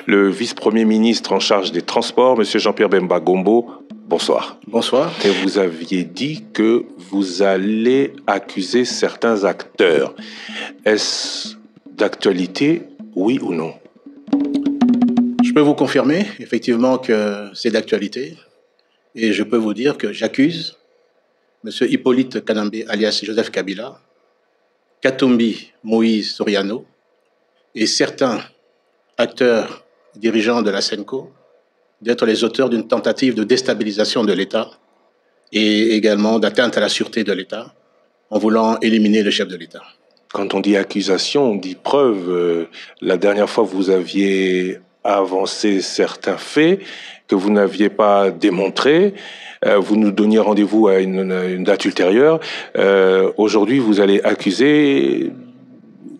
le vice-premier ministre en charge des transports, M. Jean-Pierre Bemba Gombo. Bonsoir. Bonsoir. Et vous aviez dit que vous allez accuser certains acteurs. Est-ce d'actualité, oui ou non? Je peux vous confirmer, effectivement, que c'est d'actualité. Et je peux vous dire que j'accuse M. Hippolyte Kanambe, alias Joseph Kabila, Katumbi Moïse Soriano et certains acteurs dirigeants de la SENCO d'être les auteurs d'une tentative de déstabilisation de l'État et également d'atteinte à la sûreté de l'État en voulant éliminer le chef de l'État. Quand on dit accusation, on dit preuve. La dernière fois, vous aviez avancé certains faits que vous n'aviez pas démontrés. Vous nous donniez rendez-vous à une date ultérieure. Aujourd'hui, vous allez accuser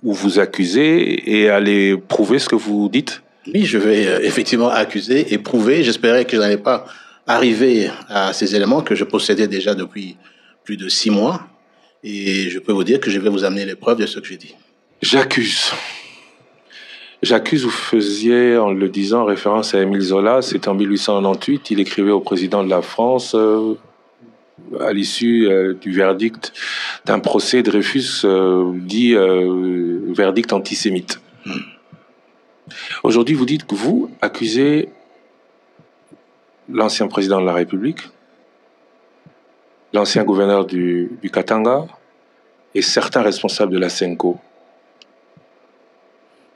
ou vous accuser et aller prouver ce que vous dites? Oui, je vais effectivement accuser et prouver. J'espérais que je n'allais pas arriver à ces éléments que je possédais déjà depuis plus de 6 mois. Et je peux vous dire que je vais vous amener les preuves de ce que j'ai dit. J'accuse. J'accuse, vous faisiez, en le disant, référence à Émile Zola. C'était en 1898. Il écrivait au président de la France, à l'issue du verdict d'un procès, Dreyfus dit verdict antisémite. Aujourd'hui, vous dites que vous accusez l'ancien président de la République, l'ancien gouverneur du Katanga et certains responsables de la SENCO.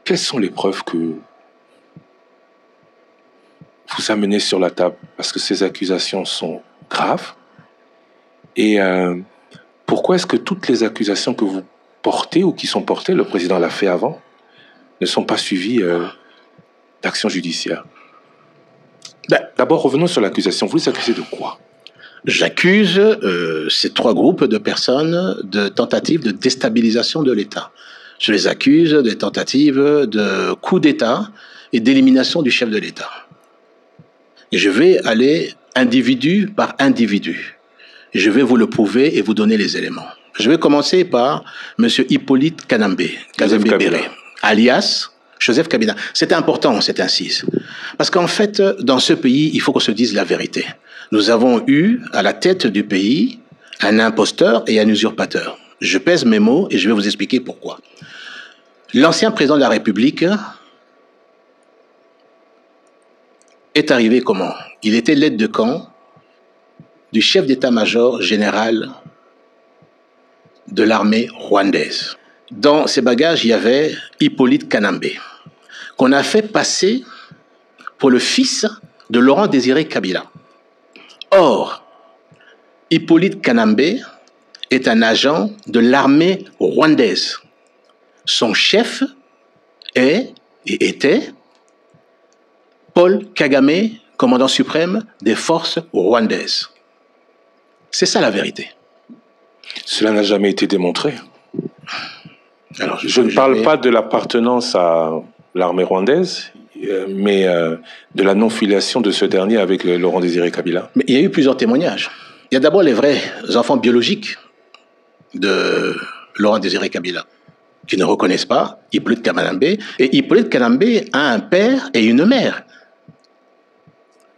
Quelles sont les preuves que vous amenez sur la table? Parce que ces accusations sont graves. Et pourquoi est-ce que toutes les accusations que vous portez ou qui sont portées, le président l'a fait avant, ne sont pas suivies d'action judiciaire? D'abord, revenons sur l'accusation. Vous les accusez de quoi? J'accuse ces 3 groupes de personnes de tentatives de déstabilisation de l'État. Je les accuse des tentatives de coup d'État et d'élimination du chef de l'État. Et je vais aller individu par individu. Et je vais vous le prouver et vous donner les éléments. Je vais commencer par M. Hippolyte Kanambe, alias Joseph Kabila. C'est important, cette incise. Parce qu'en fait, dans ce pays, il faut qu'on se dise la vérité. Nous avons eu à la tête du pays un imposteur et un usurpateur. Je pèse mes mots et je vais vous expliquer pourquoi. L'ancien président de la République est arrivé comment? Il était l'aide de camp du chef d'état-major général de l'armée rwandaise. Dans ses bagages, il y avait Hippolyte Kanambe, qu'on a fait passer pour le fils de Laurent Désiré Kabila. Or, Hippolyte Kanambe est un agent de l'armée rwandaise. Son chef est et était Paul Kagame, commandant suprême des forces rwandaises. C'est ça la vérité. Cela n'a jamais été démontré. Alors, je ne parle pas de l'appartenance à l'armée rwandaise, mais de la non-filiation de ce dernier avec Laurent Désiré Kabila. Mais il y a eu plusieurs témoignages. Il y a d'abord les vrais enfants biologiques de Laurent Désiré Kabila, qui ne reconnaissent pas Hippolyte Kanambe. Et Hippolyte Kanambe a un père et une mère.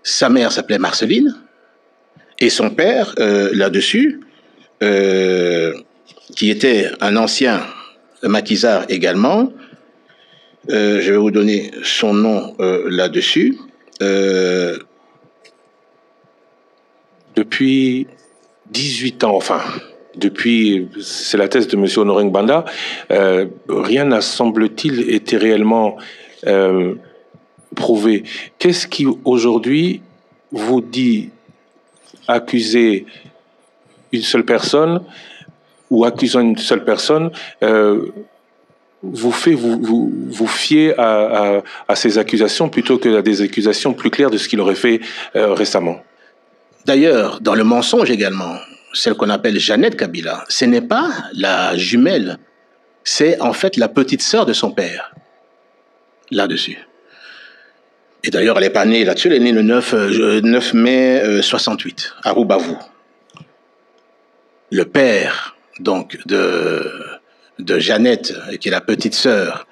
Sa mère s'appelait Marceline, et son père, là-dessus, qui était un ancien maquisard également, je vais vous donner son nom là-dessus. Depuis 18 ans, enfin, c'est la thèse de M. Honoré Ngbanda, rien n'a, semble-t-il, été réellement prouvé. Qu'est-ce qui, aujourd'hui, vous dit accuser une seule personne ou accusant une seule personne vous fait vous fier à ces accusations plutôt que à des accusations plus claires de ce qu'il aurait fait récemment? D'ailleurs, dans le mensonge également, celle qu'on appelle Jeannette Kabila, ce n'est pas la jumelle, c'est en fait la petite sœur de son père, là-dessus. Et d'ailleurs, elle n'est pas née là-dessus, elle est née le 9 mai 68, à Rubavu. Le père, donc, de Jeannette, qui est la petite sœur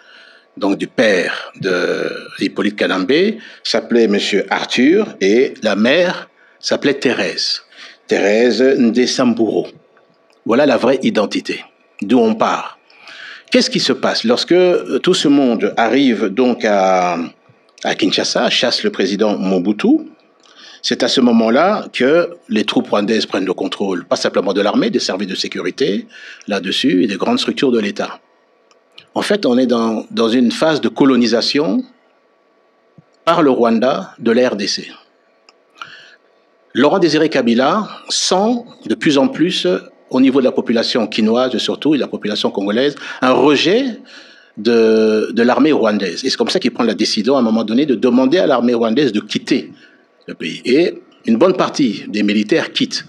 donc du père de Hippolyte Kanambé, s'appelait Monsieur Arthur et la mère s'appelait Thérèse. Thérèse Ndesamburo. Voilà la vraie identité, d'où on part. Qu'est-ce qui se passe lorsque tout ce monde arrive donc à Kinshasa, chasse le président Mobutu? C'est à ce moment-là que les troupes rwandaises prennent le contrôle, pas simplement de l'armée, des services de sécurité là-dessus et des grandes structures de l'État. En fait, on est dans une phase de colonisation par le Rwanda de la RDC. Laurent Désiré Kabila sent de plus en plus, au niveau de la population quinoise surtout, et de la population congolaise, un rejet de l'armée rwandaise. Et c'est comme ça qu'il prend la décision, à un moment donné, de demander à l'armée rwandaise de quitter le pays. Et une bonne partie des militaires quittent.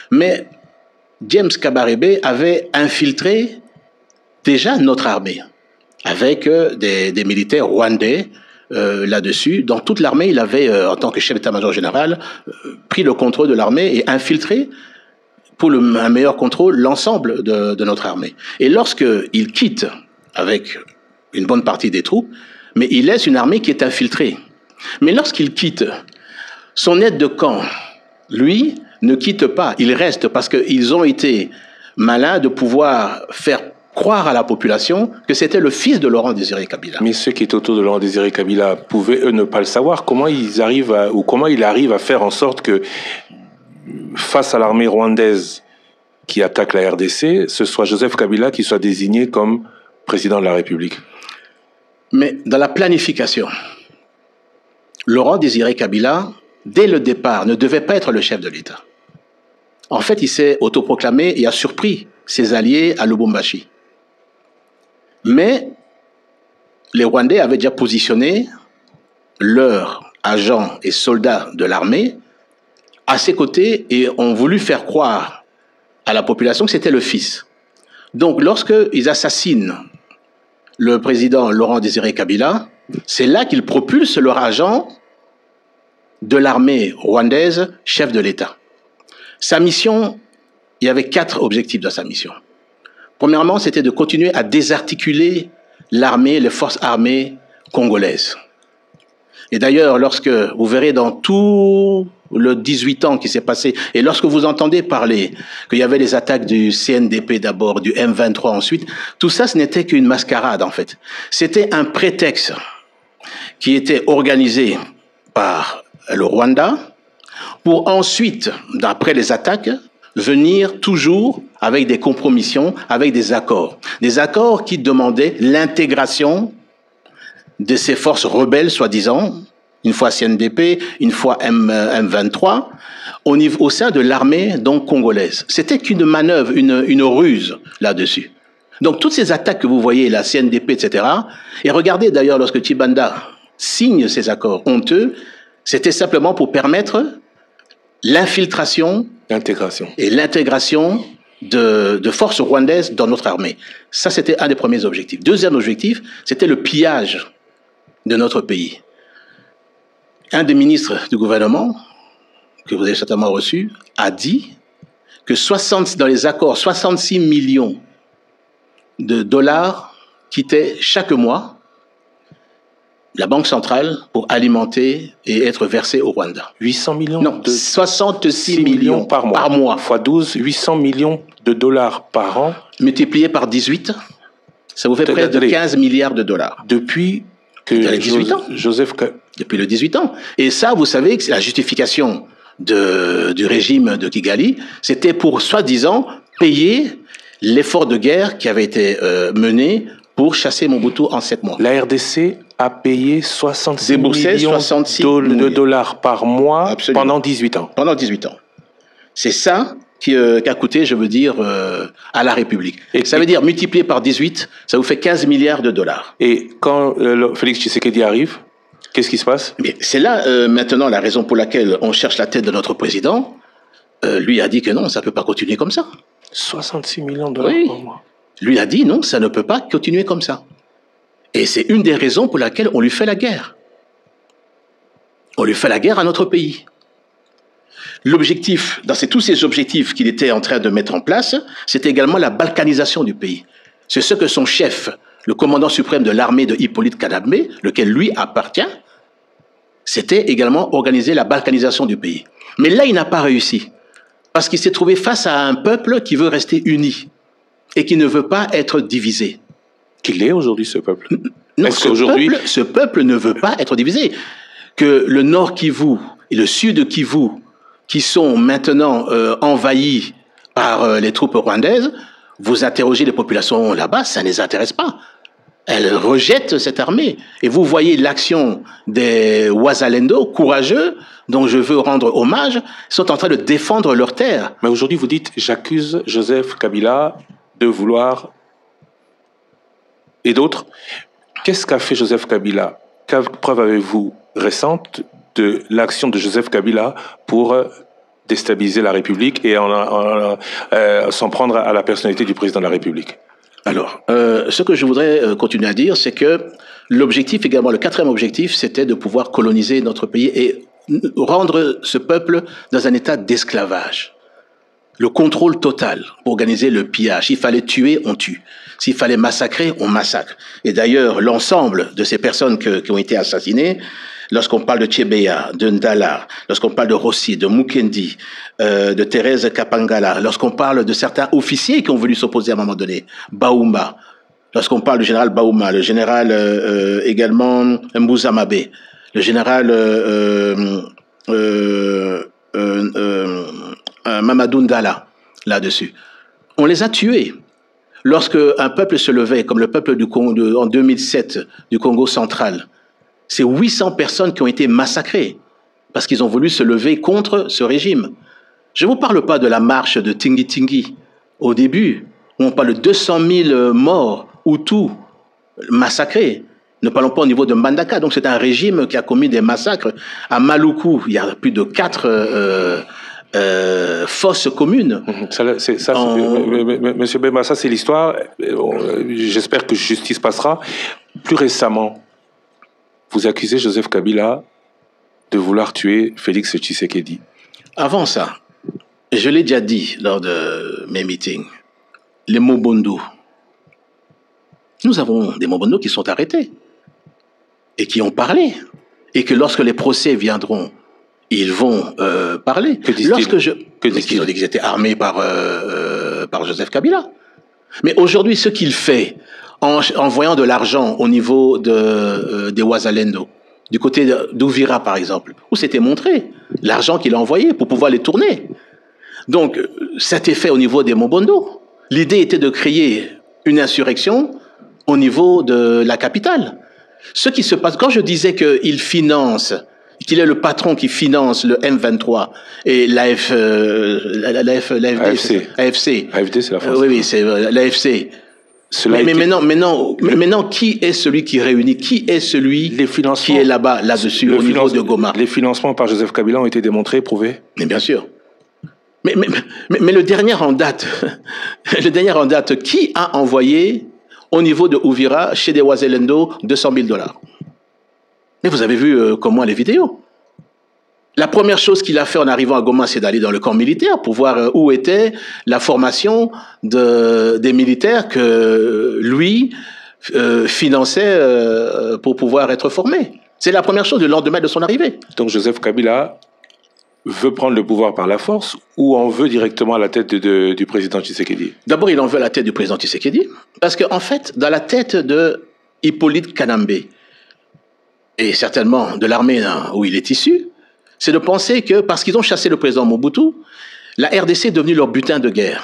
Mais James Kabarebe avait infiltré déjà notre armée, avec des militaires rwandais là-dessus. Dans toute l'armée, il avait, en tant que chef d'état-major général, pris le contrôle de l'armée et infiltré, pour un meilleur contrôle, l'ensemble de notre armée. Et lorsqu'il quitte avec une bonne partie des troupes, mais il laisse une armée qui est infiltrée. Mais lorsqu'il quitte, son aide de camp, lui, ne quitte pas, il reste parce qu'ils ont été malins de pouvoir faire croire à la population que c'était le fils de Laurent Désiré Kabila. Mais ceux qui étaient autour de Laurent Désiré Kabila pouvaient, eux, ne pas le savoir. Comment il arrive à faire en sorte que, face à l'armée rwandaise qui attaque la RDC, ce soit Joseph Kabila qui soit désigné comme président de la République? Mais dans la planification, Laurent Désiré Kabila, dès le départ, ne devait pas être le chef de l'État. En fait, il s'est autoproclamé et a surpris ses alliés à Lubumbashi. Mais les Rwandais avaient déjà positionné leurs agents et soldats de l'armée à ses côtés et ont voulu faire croire à la population que c'était le fils. Donc, lorsqu'ils assassinent le président Laurent Désiré Kabila, c'est là qu'ils propulsent leur agent de l'armée rwandaise, chef de l'État. Sa mission, il y avait 4 objectifs dans sa mission. Premièrement, c'était de continuer à désarticuler l'armée, les forces armées congolaises. Et d'ailleurs, lorsque vous verrez dans tout le 18 ans qui s'est passé, et lorsque vous entendez parler qu'il y avait les attaques du CNDP d'abord, du M23 ensuite, tout ça, ce n'était qu'une mascarade en fait. C'était un prétexte qui était organisé par le Rwanda pour ensuite, d'après les attaques, venir toujours avec des compromissions, avec des accords. Des accords qui demandaient l'intégration de ces forces rebelles, soi-disant, une fois CNDP, une fois M23, au sein de l'armée donc congolaise. C'était qu'une manœuvre, une ruse là-dessus. Donc toutes ces attaques que vous voyez, la CNDP, etc., et regardez d'ailleurs lorsque Tshibanda signe ces accords honteux, c'était simplement pour permettre l'infiltration et l'intégration de forces rwandaises dans notre armée. Ça, c'était un des premiers objectifs. Deuxième objectif, c'était le pillage de notre pays. Un des ministres du gouvernement, que vous avez certainement reçu, a dit que dans les accords, 66 millions de dollars quittaient chaque mois la Banque centrale pour alimenter et être versés au Rwanda. 800 millions Non, 66 millions par mois. Fois 12, 800 millions de dollars par an. Multiplié par 18, ça vous fait près de 15 milliards de dollars. Depuis que Depuis le 18 ans. Et ça, vous savez que c'est la justification du régime de Kigali, c'était pour, soi-disant, payer l'effort de guerre qui avait été mené pour chasser Mobutu en 7 mois. La RDC a payé 66 millions de dollars par mois. Absolument. Pendant 18 ans. Pendant 18 ans. C'est ça qu'a coûté, je veux dire, à la République. Et ça veut dire, multiplié par 18, ça vous fait 15 milliards de dollars. Et quand Félix Tshisekedi arrive, qu'est-ce qui se passe? C'est là, maintenant, la raison pour laquelle on cherche la tête de notre président. Lui a dit que non, ça ne peut pas continuer comme ça. 66 millions de dollars par mois. Lui a dit non, ça ne peut pas continuer comme ça. Et c'est une des raisons pour laquelle on lui fait la guerre. On lui fait la guerre à notre pays. L'objectif, tous ces objectifs qu'il était en train de mettre en place, c'était également la balkanisation du pays. C'est ce que son chef le commandant suprême de l'armée de Hippolyte Kagame, lequel lui appartient, c'était également organiser la balkanisation du pays. Mais là, il n'a pas réussi, parce qu'il s'est trouvé face à un peuple qui veut rester uni et qui ne veut pas être divisé. Qu'il est aujourd'hui, ce peuple? Non, ce peuple ne veut pas être divisé. Que le Nord Kivu et le Sud Kivu, qui sont maintenant envahis par les troupes rwandaises, vous interrogez les populations là-bas, ça ne les intéresse pas. Elles rejettent cette armée. Et vous voyez l'action des Wazalendo, courageux, dont je veux rendre hommage, sont en train de défendre leurs terres. Mais aujourd'hui, vous dites, j'accuse Joseph Kabila de vouloir... Et d'autres. Qu'est-ce qu'a fait Joseph Kabila? Quelle preuve avez-vous récente de l'action de Joseph Kabila pour déstabiliser la République et s'en prendre à la personnalité du président de la République? Alors, ce que je voudrais continuer à dire, c'est que l'objectif également, le quatrième objectif, c'était de pouvoir coloniser notre pays et rendre ce peuple dans un état d'esclavage. Le contrôle total pour organiser le pillage. S'il fallait tuer, on tue. S'il fallait massacrer, on massacre. Et d'ailleurs, l'ensemble de ces personnes qui ont été assassinées, lorsqu'on parle de Tchebeya, de Ndala, lorsqu'on parle de Rossi, de Mukendi, de Thérèse Kapangala, lorsqu'on parle de certains officiers qui ont voulu s'opposer à un moment donné, Baouma, lorsqu'on parle du général Baouma, le général également Mbouza Mabé, le général Mamadou Ndala, là-dessus. On les a tués. Lorsque un peuple se levait, comme le peuple du Congo, en 2007 du Congo central, c'est 800 personnes qui ont été massacrées parce qu'ils ont voulu se lever contre ce régime. Je ne vous parle pas de la marche de Tingi Tingi au début, où on parle de 200 000 morts, Hutus, massacrés. Ne parlons pas au niveau de Mbandaka. Donc c'est un régime qui a commis des massacres. À Maluku, il y a plus de 4 fosses communes. Monsieur Bemba, ça c'est l'histoire. J'espère que justice passera. Plus récemment, vous accusez Joseph Kabila de vouloir tuer Félix Tshisekedi. Avant ça, je l'ai déjà dit lors de mes meetings, les Mobondo. Nous avons des Mobondo qui sont arrêtés et qui ont parlé. Et que lorsque les procès viendront, ils vont parler. Que disent-ils? Ils ont dit qu'ils étaient armés par Joseph Kabila. Mais aujourd'hui, ce qu'il fait, en envoyant de l'argent au niveau des Wazalendo, du côté d'Ouvira par exemple, où c'était montré l'argent qu'il a envoyé pour pouvoir les tourner. Donc, cet effet au niveau des Mobondo, l'idée était de créer une insurrection au niveau de la capitale. Ce qui se passe, quand je disais qu'il finance, qu'il est le patron qui finance le M23 et l'AFC. AFD, c'est la France. Oui, c'est l'AFC. Mais maintenant, qui est celui qui réunit? Qui est celui qui est là-dessus, au niveau de Goma? Les financements par Joseph Kabila ont été démontrés, prouvés? Mais bien sûr. Mais le dernier en date, qui a envoyé au niveau de Ouvira, chez des Wazalendo, $200 000? Mais vous avez vu comment les vidéos. La première chose qu'il a fait en arrivant à Goma, c'est d'aller dans le camp militaire pour voir où était la formation des militaires que lui finançait pour pouvoir être formé. C'est la première chose le lendemain de son arrivée. Donc Joseph Kabila veut prendre le pouvoir par la force ou en veut directement à la tête du président Tshisekedi? D'abord, il en veut à la tête du président Tshisekedi parce qu'en fait, dans la tête de Hippolyte Kagame, et certainement de l'armée où il est issu, c'est de penser que parce qu'ils ont chassé le président Mobutu, la RDC est devenue leur butin de guerre.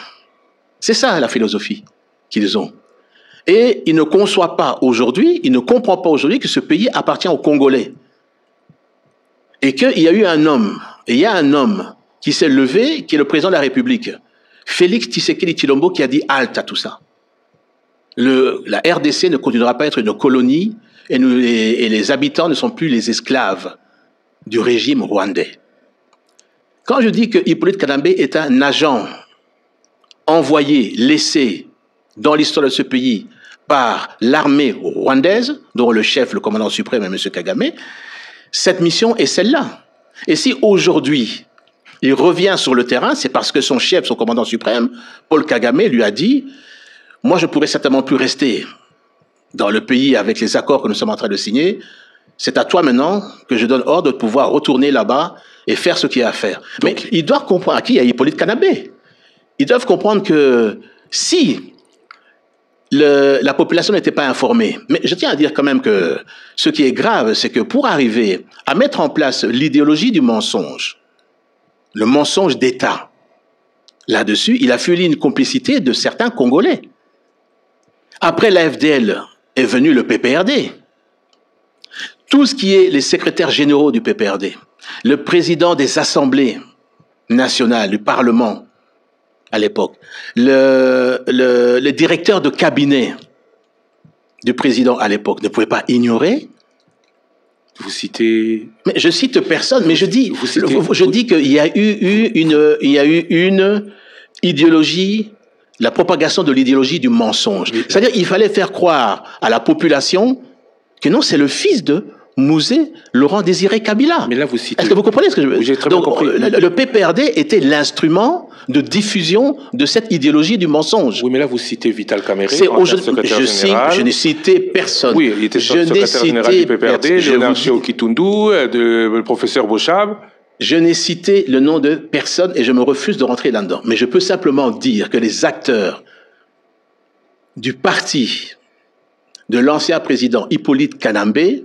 C'est ça la philosophie qu'ils ont. Et ils ne conçoivent pas aujourd'hui, ils ne comprennent pas aujourd'hui que ce pays appartient aux Congolais. Et qu'il y a eu un homme, qui s'est levé, qui est le président de la République, Félix Tshisekedi Tshilombo, qui a dit halte à tout ça. La RDC ne continuera pas à être une colonie et les habitants ne sont plus les esclaves du régime rwandais. Quand je dis que Hippolyte Kagame est un agent envoyé, laissé dans l'histoire de ce pays par l'armée rwandaise, dont le chef, le commandant suprême est M. Kagame, cette mission est celle-là. Et si aujourd'hui, il revient sur le terrain, c'est parce que son chef, son commandant suprême, Paul Kagame, lui a dit « Moi, je ne pourrais certainement plus rester dans le pays avec les accords que nous sommes en train de signer, c'est à toi maintenant que je donne ordre de pouvoir retourner là-bas et faire ce qu'il y a à faire. Mais ils doivent comprendre, à qui il y a Hippolyte Kanambé. Ils doivent comprendre que si la population n'était pas informée, mais je tiens à dire quand même que ce qui est grave, c'est que pour arriver à mettre en place l'idéologie du mensonge, le mensonge d'État, là-dessus, il a fallu une complicité de certains Congolais. Après l'AFDL est venu le PPRD. Tout ce qui est les secrétaires généraux du PPRD, le président des assemblées nationales, du Parlement à l'époque, le directeur de cabinet du président à l'époque ne pouvait pas ignorer. Vous citez... Mais je cite personne, mais je dis qu'il y a eu une idéologie, la propagation de l'idéologie du mensonge. C'est-à-dire qu'il fallait faire croire à la population que non, c'est le fils de Mouzé Laurent Désiré Kabila. Mais là, vous citez... Est-ce que vous comprenez ce que je veux dire? J'ai très bien compris. Le PPRD était l'instrument de diffusion de cette idéologie du mensonge. Oui, mais là, vous citez Vital Kamere, je n'ai cité personne. Oui, il était secrétaire général du PPRD, Léonard Kitundu, le professeur Bochab. Je n'ai cité le nom de personne et je me refuse de rentrer là-dedans. Mais je peux simplement dire que les acteurs du parti de l'ancien président Hippolyte Kanambé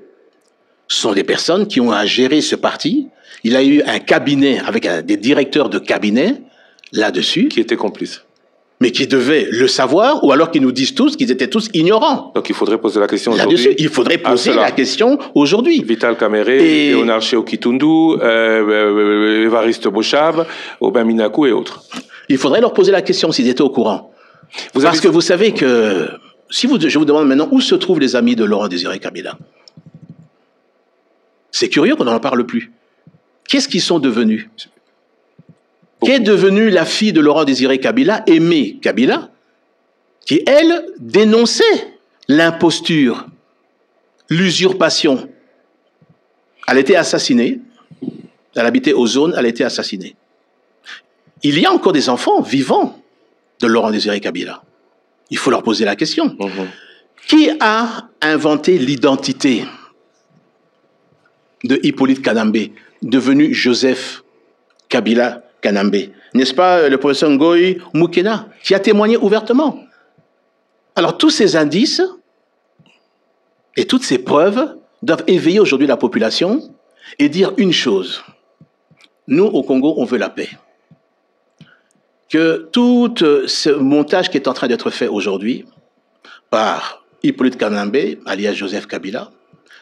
sont des personnes qui ont à gérer ce parti. Il a eu un cabinet avec des directeurs de cabinet là-dessus. Qui étaient complices. Mais qui devaient le savoir, ou alors qu'ils nous disent tous qu'ils étaient tous ignorants. Donc il faudrait poser la question aujourd'hui. Il faudrait poser la question aujourd'hui. Vital Kamere, Léonard Kitundu, Évariste Bochab, Aubin Minakou et autres. Il faudrait leur poser la question s'ils étaient au courant. Parce que vous savez que, je vous demande maintenant où se trouvent les amis de Laurent Désiré Kabila. C'est curieux qu'on n'en parle plus. Qu'est-ce qu'ils sont devenus? Qu'est devenue la fille de Laurent Désiré Kabila, Aimée Kabila, qui, elle, dénonçait l'imposture, l'usurpation. Elle était assassinée. Elle habitait aux zones, elle a été assassinée. Il y a encore des enfants vivants de Laurent Désiré Kabila. Il faut leur poser la question. Qui a inventé l'identité de Hippolyte Kanambé, devenu Joseph Kabila Kanambé? N'est-ce pas le professeur Ngoï Moukena, qui a témoigné ouvertement? Alors tous ces indices et toutes ces preuves doivent éveiller aujourd'hui la population et dire une chose. Nous, au Congo, on veut la paix. Que tout ce montage qui est en train d'être fait aujourd'hui par Hippolyte Kanambé, alias Joseph Kabila,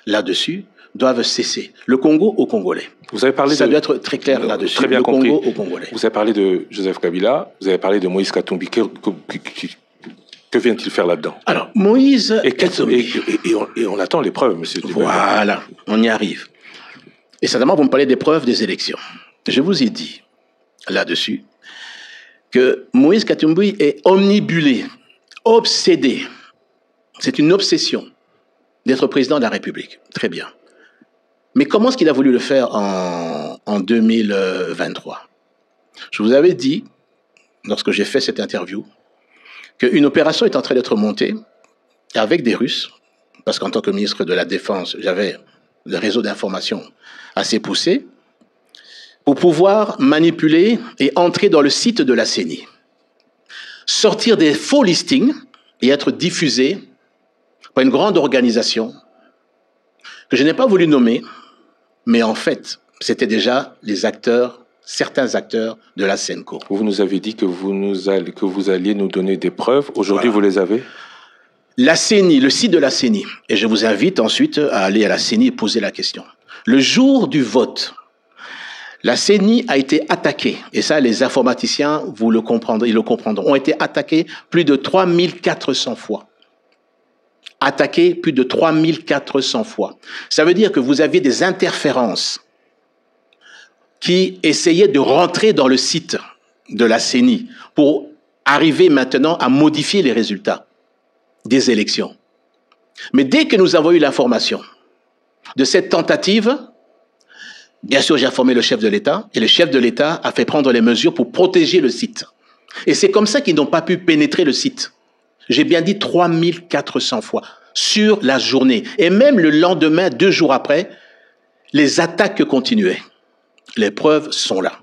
là-dessus, doivent cesser. Le Congo aux Congolais. Vous avez parlé ça doit être très clair là-dessus. Très bien le compris. Congo aux Congolais. Vous avez parlé de Joseph Kabila, vous avez parlé de Moïse Katumbi. Que vient-il faire là-dedans? Alors, Moïse Katumbi. Et on attend les preuves, monsieur. Voilà, on y arrive. Et certainement, vous me parlez des preuves des élections. Je vous ai dit, là-dessus, que Moïse Katumbi est omnibulé, obsédé. C'est une obsession d'être président de la République. Très bien. Mais comment est-ce qu'il a voulu le faire en 2023? Je vous avais dit, lorsque j'ai fait cette interview, qu'une opération est en train d'être montée avec des Russes, parce qu'en tant que ministre de la Défense, j'avais le réseau d'information assez poussé, pour pouvoir manipuler et entrer dans le site de la CENI, sortir des faux listings et être diffusés par une grande organisation que je n'ai pas voulu nommer, mais en fait, c'était déjà les acteurs, certains acteurs de la SENCO. Vous nous avez dit que vous alliez nous donner des preuves. Aujourd'hui, Vous les avez? La CENI, le site de la CENI. Et je vous invite ensuite à aller à la CENI et poser la question. Le jour du vote, la CENI a été attaquée. Et ça, les informaticiens, ils le comprendront, ont été attaqués plus de 3400 fois. Attaqué plus de 3400 fois. Ça veut dire que vous aviez des interférences qui essayaient de rentrer dans le site de la CENI pour arriver maintenant à modifier les résultats des élections. Mais dès que nous avons eu l'information de cette tentative, bien sûr, j'ai informé le chef de l'État et le chef de l'État a fait prendre les mesures pour protéger le site. Et c'est comme ça qu'ils n'ont pas pu pénétrer le site. J'ai bien dit 3400 fois sur la journée. Et même le lendemain, 2 jours après, les attaques continuaient. Les preuves sont là,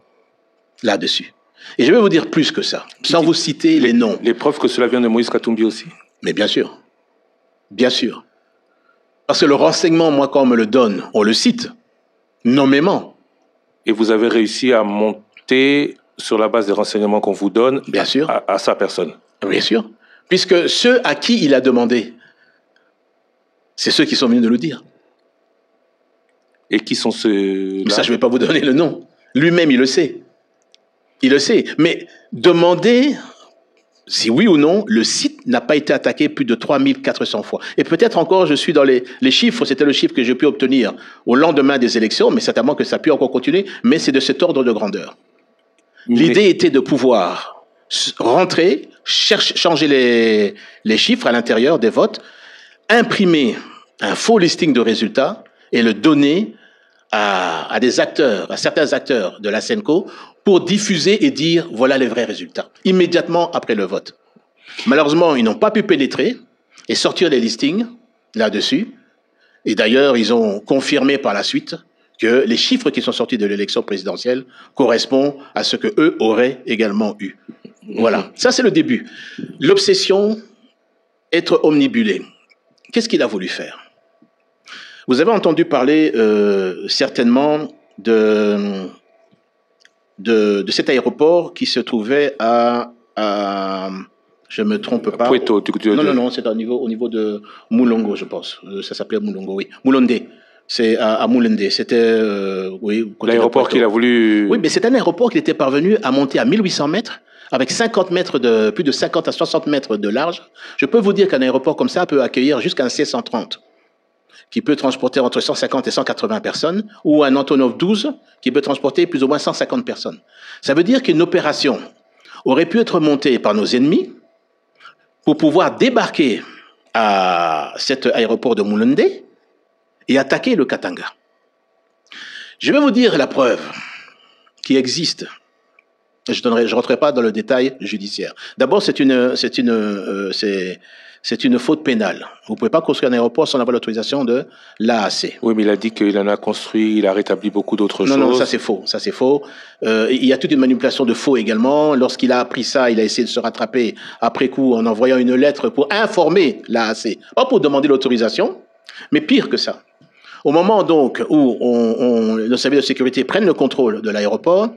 là-dessus. Et je vais vous dire plus que ça, sans vous citer les noms. Les preuves que cela vient de Moïse Katumbi aussi. Mais bien sûr. Bien sûr. Parce que le renseignement, moi, quand on me le donne, on le cite, nommément. Et vous avez réussi à monter sur la base des renseignements qu'on vous donne bien sûr. À sa personne. Bien sûr. Puisque ceux à qui il a demandé, c'est ceux qui sont venus de le dire. Et qui sont ceux-là? Ça, je ne vais pas vous donner le nom. Lui-même, il le sait. Il le sait. Mais demandez si oui ou non, le site n'a pas été attaqué plus de 3400 fois. Et peut-être encore, je suis dans les chiffres, c'était le chiffre que j'ai pu obtenir au lendemain des élections, mais certainement que ça a pu encore continuer, mais c'est de cet ordre de grandeur. L'idée était de pouvoir rentrer, changer les chiffres à l'intérieur des votes, imprimer un faux listing de résultats et le donner à des acteurs, à certains acteurs de la Senco pour diffuser et dire voilà les vrais résultats, immédiatement après le vote. Malheureusement, ils n'ont pas pu pénétrer et sortir les listings là-dessus. Et d'ailleurs, ils ont confirmé par la suite que les chiffres qui sont sortis de l'élection présidentielle correspondent à ce que eux auraient également eu. Voilà, ça c'est le début. L'obsession, être omnibulé. Qu'est-ce qu'il a voulu faire? Vous avez entendu parler certainement de cet aéroport qui se trouvait à je me trompe pas. Puerto, non, c'est au niveau de Moulongo, je pense. Ça s'appelait Moulongo, oui. Moulondé. C'est à Moulondé. C'était, oui. L'aéroport qu'il a voulu. Oui, mais c'est un aéroport qui était parvenu à monter à 1800 mètres, avec 50 mètres plus de 50 à 60 mètres de large. Je peux vous dire qu'un aéroport comme ça peut accueillir jusqu'à un C-130, qui peut transporter entre 150 et 180 personnes, ou un Antonov 12, qui peut transporter plus ou moins 150 personnes. Ça veut dire qu'une opération aurait pu être montée par nos ennemis pour pouvoir débarquer à cet aéroport de Moulondé et attaquer le Katanga. Je vais vous dire la preuve qui existe. Je ne rentrerai pas dans le détail judiciaire. D'abord, c'est une faute pénale. Vous ne pouvez pas construire un aéroport sans avoir l'autorisation de l'AAC. Oui, mais il a dit qu'il en a construit, il a rétabli beaucoup d'autres choses. Non, ça c'est faux. Ça c'est faux. Il y a toute une manipulation de faux également. Lorsqu'il a appris ça, il a essayé de se rattraper après coup en envoyant une lettre pour informer l'AAC, pas pour demander l'autorisation, mais pire que ça. Au moment donc où le service de sécurité prenne le contrôle de l'aéroport,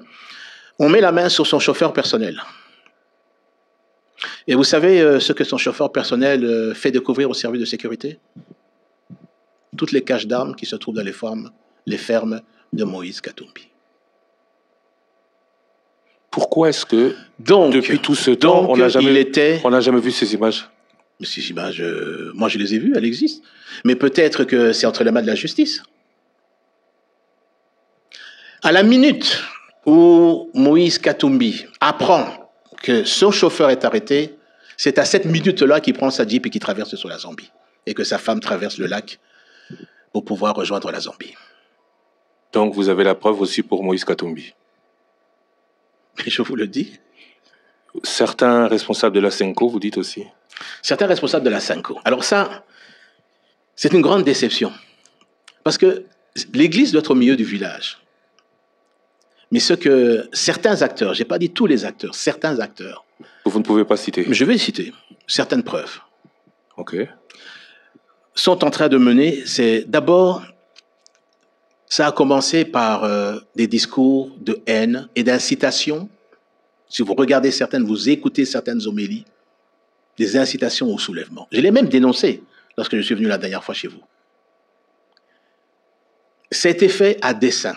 on met la main sur son chauffeur personnel. Et vous savez ce que son chauffeur personnel fait découvrir au service de sécurité? Toutes les caches d'armes qui se trouvent dans les fermes de Moïse Katumbi. Pourquoi est-ce que, depuis tout ce temps, on n'a jamais vu ces images? Ces images, moi je les ai vues, elles existent. Mais peut-être que c'est entre les mains de la justice. À la minute où Moïse Katumbi apprend que son chauffeur est arrêté, c'est à cette minute-là qu'il prend sa Jeep et qu'il traverse sur la Zambie. Et que sa femme traverse le lac pour pouvoir rejoindre la Zambie. Donc vous avez la preuve aussi pour Moïse Katumbi. Je vous le dis. Certains responsables de la Senco, vous dites aussi. Certains responsables de la Senco. Alors ça, c'est une grande déception. Parce que l'église doit être au milieu du village. Mais ce que certains acteurs, je n'ai pas dit tous les acteurs, certains acteurs. Vous ne pouvez pas citer. Je vais citer certaines preuves. OK. Sont en train de mener, c'est d'abord, ça a commencé par des discours de haine et d'incitation. Si vous regardez certaines, vous écoutez certaines homélies, des incitations au soulèvement. Je l'ai même dénoncé lorsque je suis venu la dernière fois chez vous. Ça a été fait à dessein.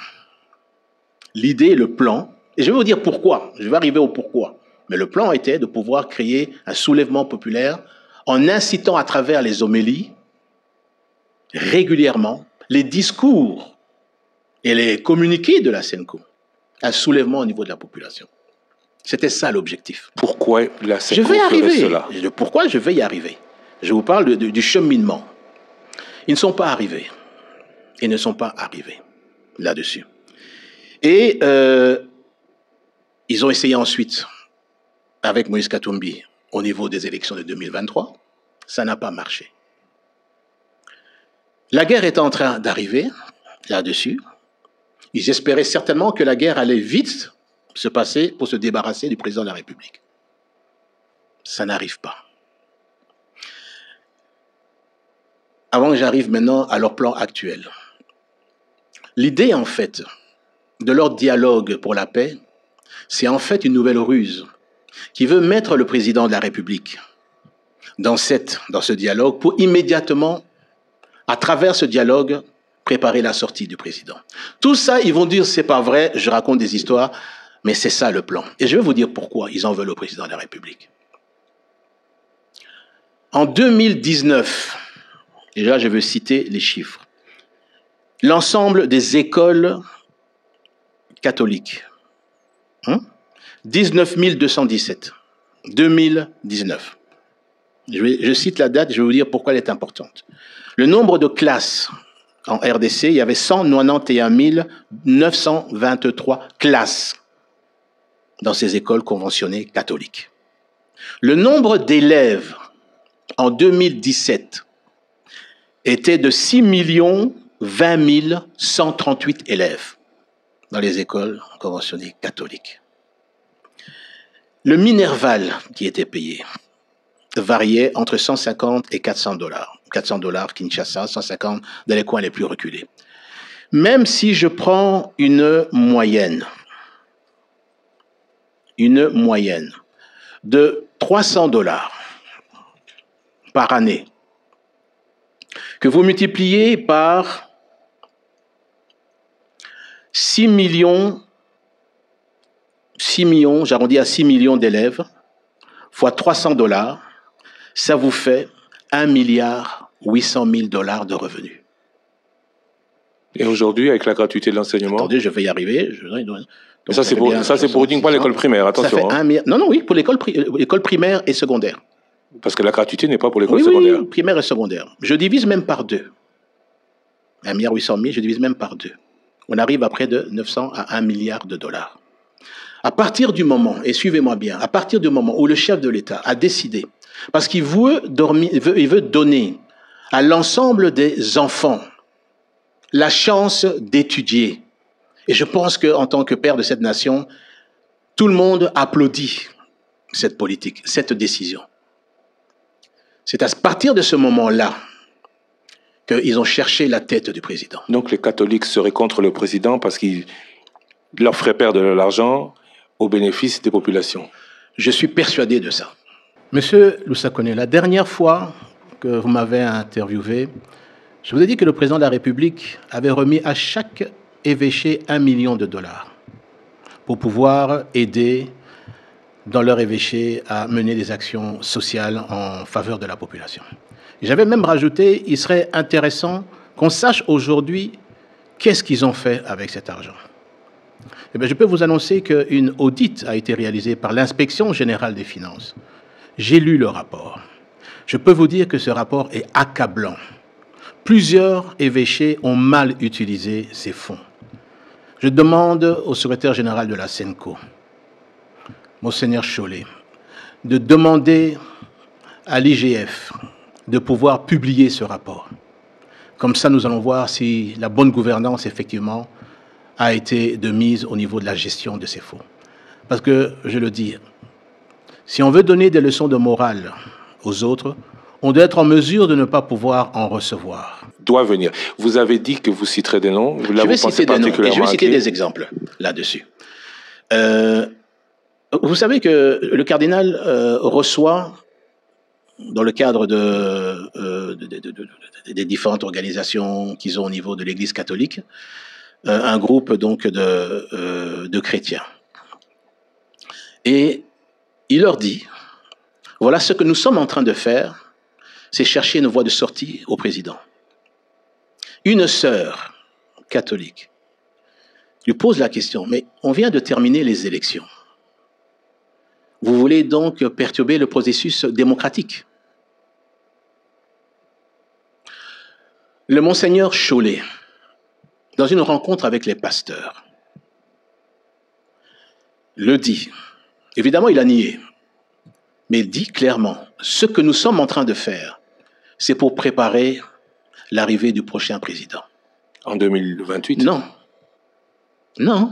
L'idée, le plan, et je vais vous dire pourquoi, je vais arriver au pourquoi, mais le plan était de pouvoir créer un soulèvement populaire en incitant à travers les homélies, régulièrement, les discours et les communiqués de la Senco, un soulèvement au niveau de la population. C'était ça l'objectif. Pourquoi la Senco ferait cela? Pourquoi je vais y arriver? Je vous parle du cheminement. Ils ne sont pas arrivés. Ils ne sont pas arrivés là-dessus. Et ils ont essayé ensuite, avec Moïse Katumbi, au niveau des élections de 2023. Ça n'a pas marché. La guerre est en train d'arriver là-dessus. Ils espéraient certainement que la guerre allait vite se passer pour se débarrasser du président de la République. Ça n'arrive pas. Avant que j'arrive maintenant à leur plan actuel. L'idée, en fait, de leur dialogue pour la paix, c'est en fait une nouvelle ruse qui veut mettre le président de la République dans ce dialogue pour immédiatement, à travers ce dialogue, préparer la sortie du président. Tout ça, ils vont dire, c'est pas vrai, je raconte des histoires, mais c'est ça le plan. Et je vais vous dire pourquoi ils en veulent au président de la République. En 2019, et là je veux citer les chiffres, l'ensemble des écoles catholiques, 19 217, 2019. Je cite la date, je vais vous dire pourquoi elle est importante. Le nombre de classes en RDC, il y avait 191 923 classes dans ces écoles conventionnées catholiques. Le nombre d'élèves en 2017 était de 6 020 138 élèves dans les écoles conventionnées catholiques. Le Minerval qui était payé variait entre 150 et 400 dollars. 400 dollars Kinshasa, 150 dans les coins les plus reculés. Même si je prends une moyenne de 300 dollars par année, que vous multipliez par 6 millions, j'arrondis à 6 millions d'élèves, fois 300 dollars, ça vous fait 1 milliard 800 000 dollars de revenus. Et aujourd'hui, avec la gratuité de l'enseignement? Attendez, je vais y arriver. Donc ça, c'est pour uniquement l'école primaire, attention. Ça fait non, oui, pour l'école primaire et secondaire. Parce que la gratuité n'est pas pour l'école secondaire. Oui, primaire et secondaire. Je divise même par 2. 1 milliard 800 000, je divise même par 2. On arrive à près de 900 à 1 milliard de dollars. À partir du moment, et suivez-moi bien, à partir du moment où le chef de l'État a décidé, parce qu'il veut donner à l'ensemble des enfants la chance d'étudier. Et je pense qu'en tant que père de cette nation, tout le monde applaudit cette politique, cette décision. C'est à partir de ce moment-là qu'ils ont cherché la tête du président. Donc les catholiques seraient contre le président parce qu'il leur ferait perdre de l'argent au bénéfice des populations. Je suis persuadé de ça. Monsieur Lusakone, la dernière fois que vous m'avez interviewé, je vous ai dit que le président de la République avait remis à chaque évêché 1 million de dollars pour pouvoir aider dans leur évêché à mener des actions sociales en faveur de la population. J'avais même rajouté, il serait intéressant qu'on sache aujourd'hui qu'est-ce qu'ils ont fait avec cet argent. Eh bien, je peux vous annoncer qu'une audit a été réalisée par l'Inspection générale des finances. J'ai lu le rapport. Je peux vous dire que ce rapport est accablant. Plusieurs évêchés ont mal utilisé ces fonds. Je demande au secrétaire général de la SENCO, Monseigneur Chollet, de demander à l'IGF de pouvoir publier ce rapport. Comme ça, nous allons voir si la bonne gouvernance, effectivement, a été de mise au niveau de la gestion de ces fonds. Parce que, je le dis, si on veut donner des leçons de morale aux autres, on doit être en mesure de ne pas pouvoir en recevoir. Doit venir. Vous avez dit que vous citerez des noms. Je vais citer des noms et je vais citer des exemples là-dessus. Vous savez que le cardinal reçoit, dans le cadre des différentes organisations qu'ils ont au niveau de l'Église catholique, un groupe donc de chrétiens. Et il leur dit, voilà ce que nous sommes en train de faire, c'est chercher une voie de sortie au président. Une sœur catholique lui pose la question, mais on vient de terminer les élections. Vous voulez donc perturber le processus démocratique? Le monseigneur Chollet, dans une rencontre avec les pasteurs, le dit. Évidemment, il a nié. Mais il dit clairement, ce que nous sommes en train de faire, c'est pour préparer l'arrivée du prochain président. En 2028? Non. Non.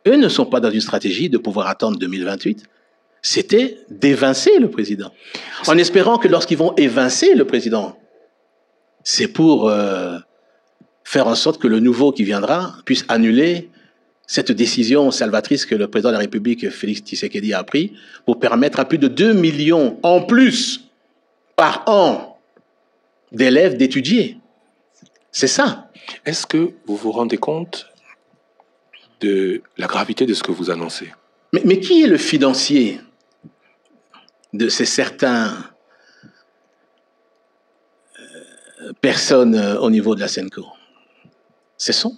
Eux ne sont pas dans une stratégie de pouvoir attendre 2028. C'était d'évincer le président. En espérant que lorsqu'ils vont évincer le président, c'est pour faire en sorte que le nouveau qui viendra puisse annuler cette décision salvatrice que le président de la République, Félix Tshisekedi, a prise pour permettre à plus de 2 millions en plus par an d'élèves d'étudier. C'est ça. Est-ce que vous vous rendez compte de la gravité de ce que vous annoncez? Mais qui est le financier de ces certains personnes au niveau de la Senco? Ce sont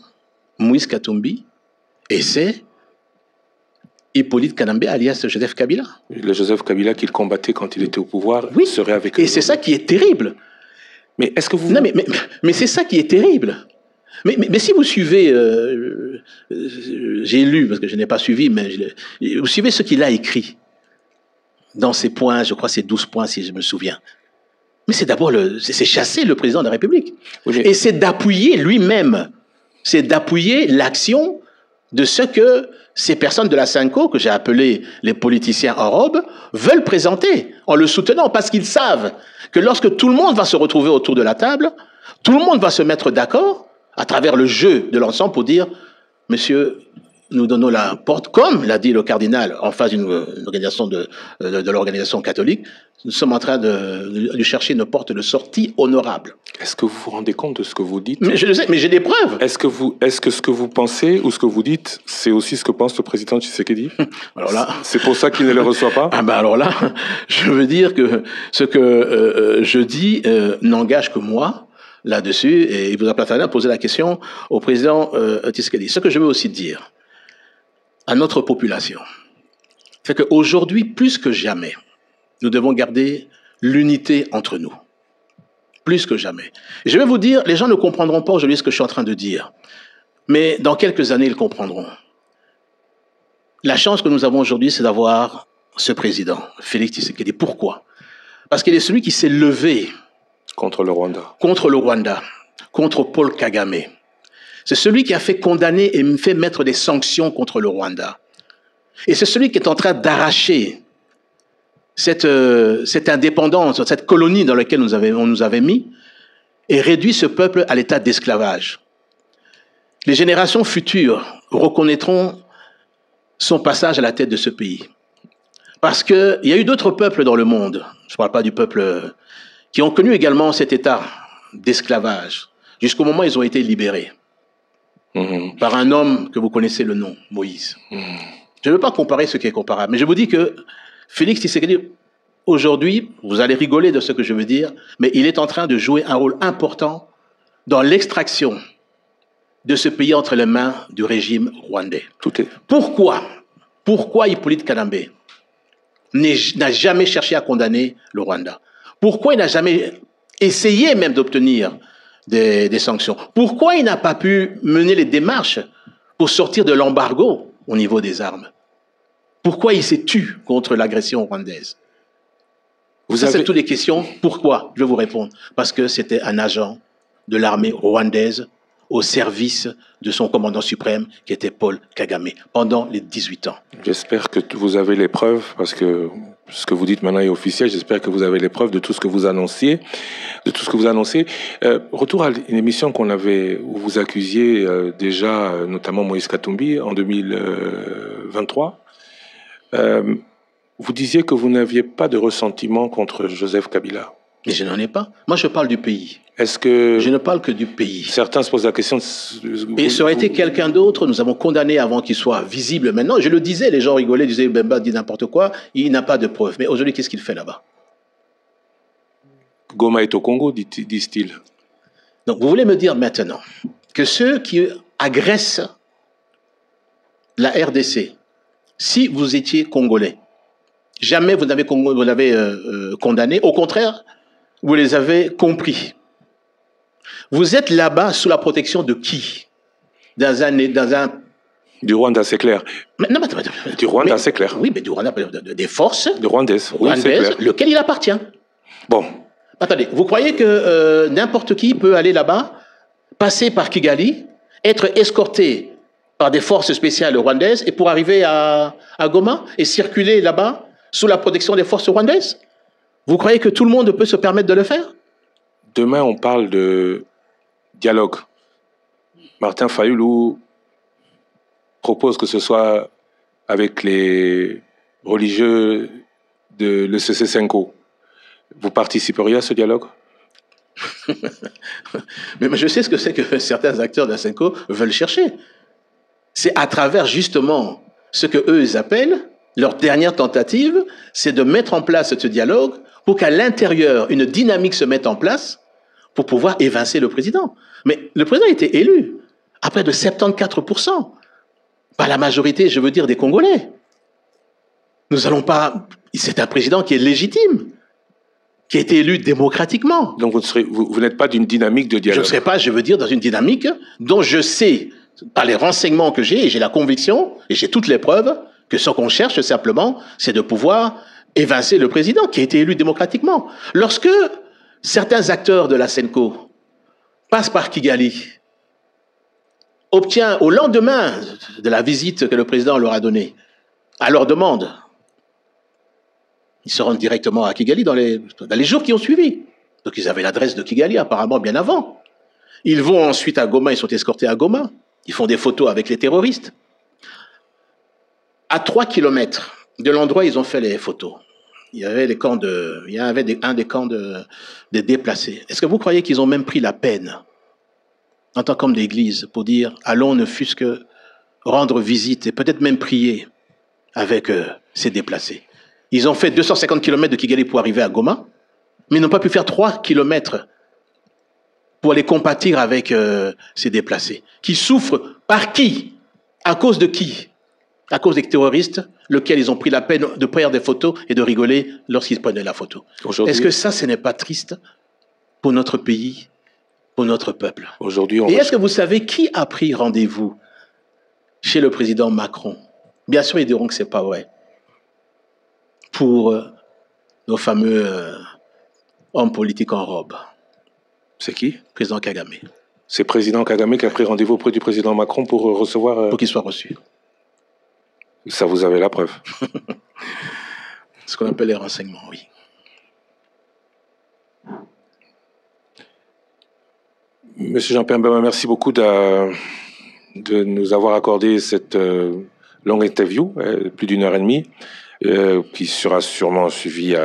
Moïse Katumbi et c'est Hippolyte Kanambe, alias Joseph Kabila. Le Joseph Kabila qu'il combattait quand il était au pouvoir serait avec Et c'est ça qui est terrible. Mais est-ce que vous... Non, mais c'est ça qui est terrible. Mais si vous suivez, j'ai lu, parce que je n'ai pas suivi, mais vous suivez ce qu'il a écrit dans ces points, je crois c'est 12 points si je me souviens. Mais c'est d'abord, c'est chasser le président de la République. Oui, et c'est d'appuyer lui-même, c'est d'appuyer l'action de ce que ces personnes de la Senco, que j'ai appelées les politiciens en robe, veulent présenter en le soutenant, parce qu'ils savent que lorsque tout le monde va se retrouver autour de la table, tout le monde va se mettre d'accord à travers le jeu de l'ensemble pour dire « Monsieur, nous donnons la porte », comme l'a dit le cardinal en face d'une organisation de l'organisation catholique, nous sommes en train de chercher une porte de sortie honorable. Est-ce que vous vous rendez compte de ce que vous dites? Mais je le sais, mais j'ai des preuves. Est-ce que ce que vous pensez ou ce que vous dites, c'est aussi ce que pense le président Tshisekedi? Alors là, c'est pour ça qu'il ne le reçoit pas? Ah ben alors là, je veux dire que ce que je dis n'engage que moi là-dessus, et il vous a posé la question au président Tshisekedi. Ce que je veux aussi dire à notre population, c'est qu'aujourd'hui, plus que jamais, nous devons garder l'unité entre nous. Plus que jamais. Et je vais vous dire, les gens ne comprendront pas aujourd'hui ce que je suis en train de dire. Mais dans quelques années, ils comprendront. La chance que nous avons aujourd'hui, c'est d'avoir ce président, Félix Tshisekedi. Pourquoi? Parce qu'il est celui qui s'est levé contre le Rwanda. Contre le Rwanda, contre Paul Kagame. C'est celui qui a fait condamner et fait mettre des sanctions contre le Rwanda. Et c'est celui qui est en train d'arracher cette indépendance, cette colonie dans laquelle on nous avait mis, et réduit ce peuple à l'état d'esclavage. Les générations futures reconnaîtront son passage à la tête de ce pays. Parce qu'il y a eu d'autres peuples dans le monde, je ne parle pas du peuple, qui ont connu également cet état d'esclavage, jusqu'au moment où ils ont été libérés par un homme que vous connaissez le nom, Moïse. Je ne veux pas comparer ce qui est comparable, mais je vous dis que Félix Tshisekedi, aujourd'hui, vous allez rigoler de ce que je veux dire, mais il est en train de jouer un rôle important dans l'extraction de ce pays entre les mains du régime rwandais. Pourquoi Hippolyte Kanambe n'a jamais cherché à condamner le Rwanda? Pourquoi il n'a jamais essayé même d'obtenir des sanctions? Pourquoi il n'a pas pu mener les démarches pour sortir de l'embargo au niveau des armes? Pourquoi il s'est tu contre l'agression rwandaise? C'est toutes les questions. Pourquoi? Je vais vous répondre. Parce que c'était un agent de l'armée rwandaise au service de son commandant suprême, qui était Paul Kagame, pendant les 18 ans. J'espère que vous avez les preuves, parce que ce que vous dites maintenant est officiel. J'espère que vous avez les preuves de tout ce que vous annonciez. Retour à une émission où vous accusiez déjà, notamment Moïse Katumbi, en 2023. Vous disiez que vous n'aviez pas de ressentiment contre Joseph Kabila. Mais je n'en ai pas. Moi, je parle du pays. Est-ce que... Je ne parle que du pays. Certains se posent la question... Et ça aurait été quelqu'un d'autre, nous avons condamné avant qu'il soit visible. Maintenant, je le disais, les gens rigolaient, disaient, Bemba dit n'importe quoi, il n'a pas de preuves. Mais aujourd'hui, qu'est-ce qu'il fait là-bas? Goma est au Congo, disent-ils. Donc, vous voulez me dire maintenant que ceux qui agressent la RDC, si vous étiez Congolais, jamais vous n'avez condamné, au contraire, vous les avez compris. Vous êtes là-bas sous la protection de qui? Du Rwanda, c'est clair. Mais, non, Du Rwanda, c'est clair. Oui, mais du Rwanda, des forces de rwandaises, oui, c'est clair. Lequel il appartient. Bon. Attendez, vous croyez que n'importe qui peut aller là-bas, passer par Kigali, être escorté par des forces spéciales rwandaises et pour arriver à Goma et circuler là-bas sous la protection des forces rwandaises? Vous croyez que tout le monde peut se permettre de le faire? Demain, on parle de dialogue. Martin Fayulu propose que ce soit avec les religieux de l'ECC Senko. Vous participeriez à ce dialogue? Mais je sais ce que c'est que certains acteurs de Senko veulent chercher. C'est à travers justement ce que eux ils appellent leur dernière tentative, c'est de mettre en place ce dialogue pour qu'à l'intérieur, une dynamique se mette en place pour pouvoir évincer le président. Mais le président a été élu à près de 74%. Par la majorité, je veux dire, des Congolais. Nous n'allons pas... C'est un président qui est légitime, qui a été élu démocratiquement. Donc vous n'êtes pas d'une dynamique de dialogue? Je ne serai pas, je veux dire, dans une dynamique dont je sais, par les renseignements que j'ai, et j'ai la conviction, et j'ai toutes les preuves, que ce qu'on cherche simplement, c'est de pouvoir évincer le président qui a été élu démocratiquement. Lorsque certains acteurs de la Senko passent par Kigali, obtient au lendemain de la visite que le président leur a donnée, à leur demande, ils se rendent directement à Kigali dans les jours qui ont suivi. Donc ils avaient l'adresse de Kigali apparemment bien avant. Ils vont ensuite à Goma, ils sont escortés à Goma. Ils font des photos avec les terroristes. À 3 kilomètres de l'endroit où ils ont fait les photos, il y avait un des camps des déplacés. Est-ce que vous croyez qu'ils ont même pris la peine, en tant qu'homme d'église, pour dire allons ne fût-ce que rendre visite et peut-être même prier avec ces déplacés? Ils ont fait 250 km de Kigali pour arriver à Goma, mais ils n'ont pas pu faire 3 km pour aller compatir avec ces déplacés. Qui souffrent par qui? À cause de qui? À cause des terroristes, lesquels ils ont pris la peine de prendre des photos et de rigoler lorsqu'ils prenaient la photo. Est-ce que ça, ce n'est pas triste pour notre pays, pour notre peuple? Et est-ce que vous savez qui a pris rendez-vous chez le président Macron? Bien sûr, ils diront que ce n'est pas vrai. Pour nos fameux hommes politiques en robe. C'est qui? Président Kagame. C'est président Kagame qui a pris rendez-vous auprès du président Macron pour recevoir... Pour qu'il soit reçu. Ça, vous avez la preuve. Ce qu'on appelle les renseignements, oui. Monsieur Jean-Pierre Mbama, merci beaucoup de nous avoir accordé cette longue interview, plus d'1 heure et demie, qui sera sûrement suivie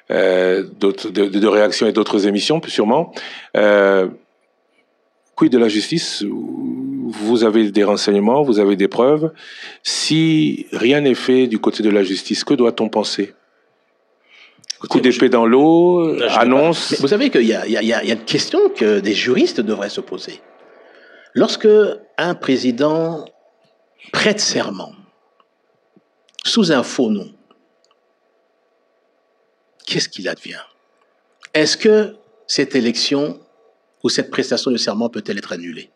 de réactions et d'autres émissions, plus sûrement. Quid de la justice? Vous avez des renseignements, vous avez des preuves. Si rien n'est fait du côté de la justice, que doit-on penser? Coup d'épée dans l'eau, annonce... Vous savez qu'il y a une question que des juristes devraient se poser. Lorsque un président prête serment sous un faux nom, qu'est-ce qu'il advient? Est-ce que cette élection ou cette prestation de serment peut-elle être annulée?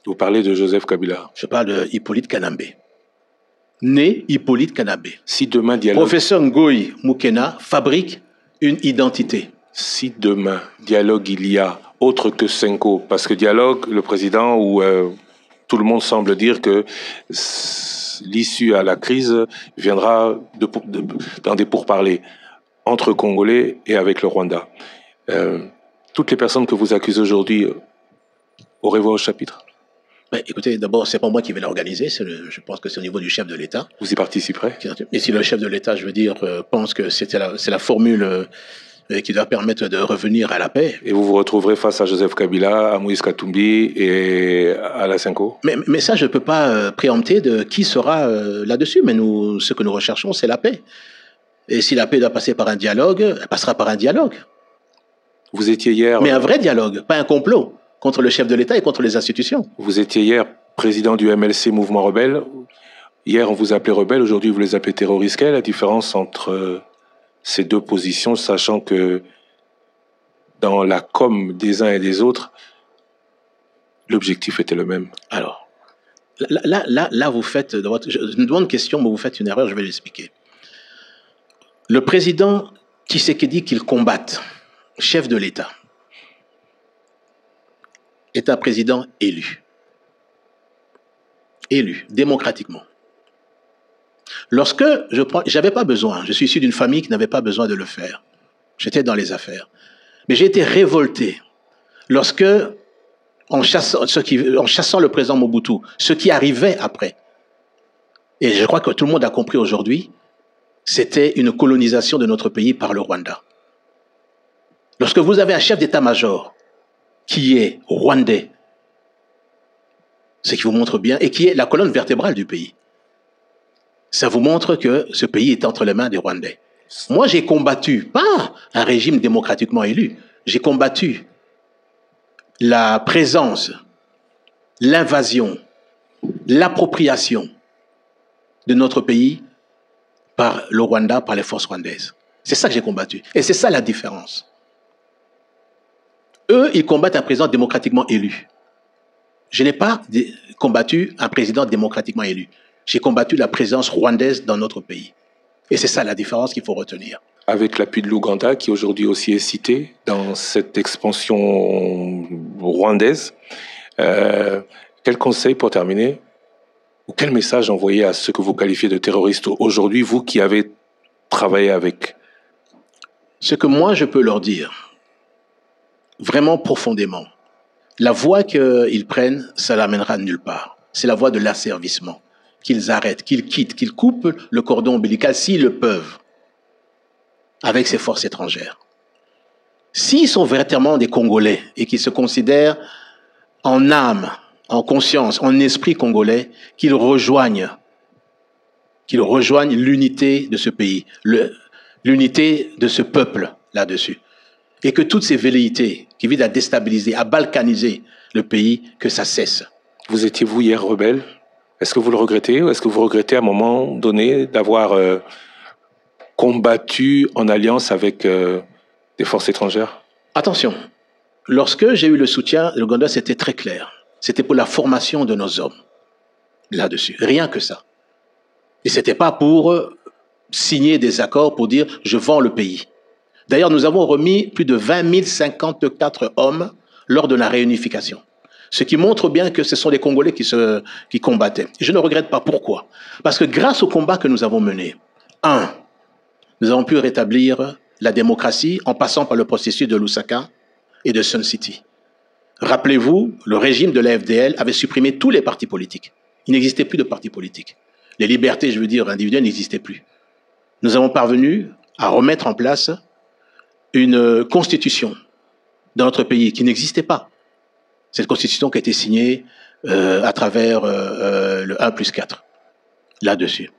Vous parlez de Joseph Kabila. Je parle de Hippolyte Kanambe. Né Hippolyte Kanambe. Si demain dialogue... Professeur Ngoï Moukena fabrique une identité. Si demain dialogue il y a autre que Senko, parce que dialogue, le président ou tout le monde semble dire que l'issue à la crise viendra dans des pourparlers entre Congolais et avec le Rwanda. Toutes les personnes que vous accusez aujourd'hui auraient voix au chapitre? Écoutez, d'abord, c'est pas moi qui vais l'organiser. Je pense que c'est au niveau du chef de l'État. Vous y participerez? Et si le chef de l'État, je veux dire, pense que c'est la formule qui doit permettre de revenir à la paix. Et vous vous retrouverez face à Joseph Kabila, à Moïse Katumbi et à la Senko? Mais ça, je ne peux pas préempter de qui sera là-dessus. Mais nous, ce que nous recherchons, c'est la paix. Et si la paix doit passer par un dialogue, elle passera par un dialogue. Vous étiez hier... Mais un vrai dialogue, pas un complot contre le chef de l'État et contre les institutions. Vous étiez hier président du MLC Mouvement Rebelle. Hier, on vous appelait rebelle. Aujourd'hui, vous les appelez terroristes. Quelle est la différence entre ces deux positions, sachant que dans la com des uns et des autres, l'objectif était le même? Alors, Là, vous faites, je me demande une question, mais vous faites une erreur, je vais l'expliquer. Le président Tshisekedi qu'il combatte, chef de l'État, est un président élu. Élu, démocratiquement. Lorsque j'avais pas besoin, je suis issu d'une famille qui n'avait pas besoin de le faire. J'étais dans les affaires. Mais j'ai été révolté lorsque, en chassant le président Mobutu, ce qui arrivait après, et je crois que tout le monde a compris aujourd'hui, c'était une colonisation de notre pays par le Rwanda. Lorsque vous avez un chef d'état-major qui est rwandais, ce qui vous montre bien, et qui est la colonne vertébrale du pays, ça vous montre que ce pays est entre les mains des Rwandais. Moi, j'ai combattu, pas un régime démocratiquement élu, j'ai combattu la présence, l'invasion, l'appropriation de notre pays par le Rwanda, par les forces rwandaises. C'est ça que j'ai combattu. Et c'est ça la différence. Eux, ils combattent un président démocratiquement élu. Je n'ai pas combattu un président démocratiquement élu. J'ai combattu la présence rwandaise dans notre pays. Et c'est ça la différence qu'il faut retenir. Avec l'appui de l'Ouganda, qui aujourd'hui aussi est cité dans cette expansion rwandaise, quel conseil pour terminer, ou quel message envoyer à ceux que vous qualifiez de terroristes aujourd'hui, vous qui avez travaillé avec? Ce que moi je peux leur dire, vraiment profondément, la voie qu'ils prennent, ça l'amènera nulle part. C'est la voie de l'asservissement. Qu'ils arrêtent, qu'ils quittent, qu'ils coupent le cordon ombilical s'ils le peuvent avec ces forces étrangères. S'ils sont véritablement des Congolais et qu'ils se considèrent en âme, en conscience, en esprit congolais, qu'ils rejoignent l'unité de ce pays, l'unité de ce peuple là-dessus. Et que toutes ces velléités qui visent à déstabiliser, à balkaniser le pays, que ça cesse. Vous étiez, vous, hier rebelle? Est-ce que vous le regrettez? Ou est-ce que vous regrettez à un moment donné d'avoir combattu en alliance avec des forces étrangères? Attention, lorsque j'ai eu le soutien de l'Ouganda, c'était très clair. C'était pour la formation de nos hommes là-dessus. Rien que ça. Et ce n'était pas pour signer des accords pour dire « je vends le pays ». D'ailleurs, nous avons remis plus de 20 054 hommes lors de la réunification. Ce qui montre bien que ce sont les Congolais qui combattaient. Et je ne regrette pas. Pourquoi? Parce que grâce au combat que nous avons mené, nous avons pu rétablir la démocratie en passant par le processus de Lusaka et de Sun City. Rappelez-vous, le régime de la FDL avait supprimé tous les partis politiques. Il n'existait plus de partis politiques. Les libertés, je veux dire, individuelles n'existaient plus. Nous avons parvenu à remettre en place une constitution dans notre pays qui n'existait pas. Cette constitution qui a été signée à travers le 1+4, là-dessus.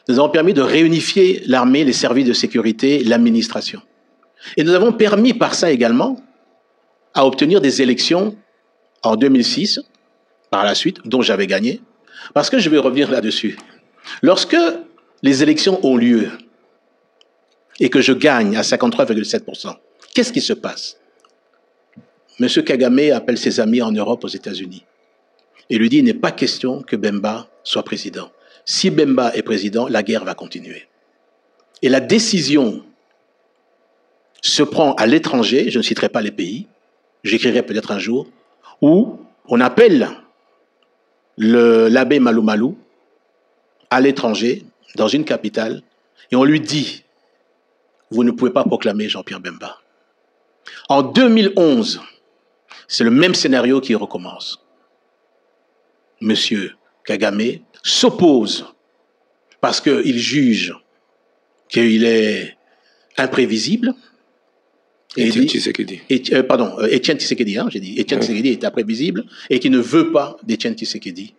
Nous avons permis de réunifier l'armée, les services de sécurité, l'administration. Et nous avons permis par ça également à obtenir des élections en 2006, par la suite, dont j'avais gagné, parce que je vais revenir là-dessus. Lorsque les élections ont lieu et que je gagne à 53,7%, qu'est-ce qui se passe? Monsieur Kagame appelle ses amis en Europe, aux États-Unis, et lui dit, il n'est pas question que Bemba soit président. Si Bemba est président, la guerre va continuer. Et la décision se prend à l'étranger, je ne citerai pas les pays, j'écrirai peut-être un jour, où on appelle l'abbé Malou Malou à l'étranger, dans une capitale, et on lui dit, vous ne pouvez pas proclamer Jean-Pierre Bemba. En 2011, c'est le même scénario qui recommence. Monsieur Kagame s'oppose parce qu'il juge qu'il est imprévisible. Étienne Tshisekedi. Étienne Tshisekedi, j'ai dit. Étienne Tshisekedi est imprévisible et qui ne veut pas d'Étienne Tshisekedi